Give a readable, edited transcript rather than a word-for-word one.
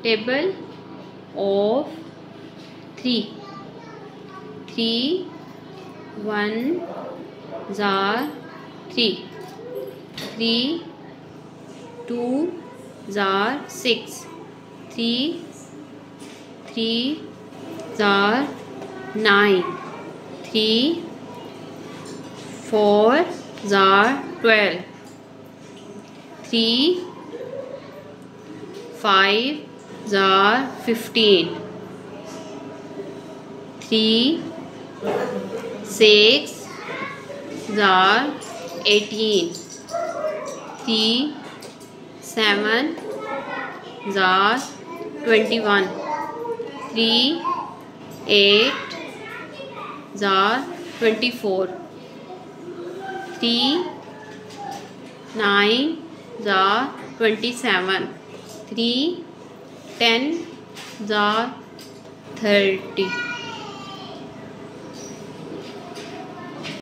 Table of 3. 3 1s are 3. 3 2s are 6. 3 3s are 9. 3 4s are 12. 3 5s are 15. 3 6s are 18. 3 7s are 21. 3 8s are 24. 3 9s are 27. 3 10s are 30.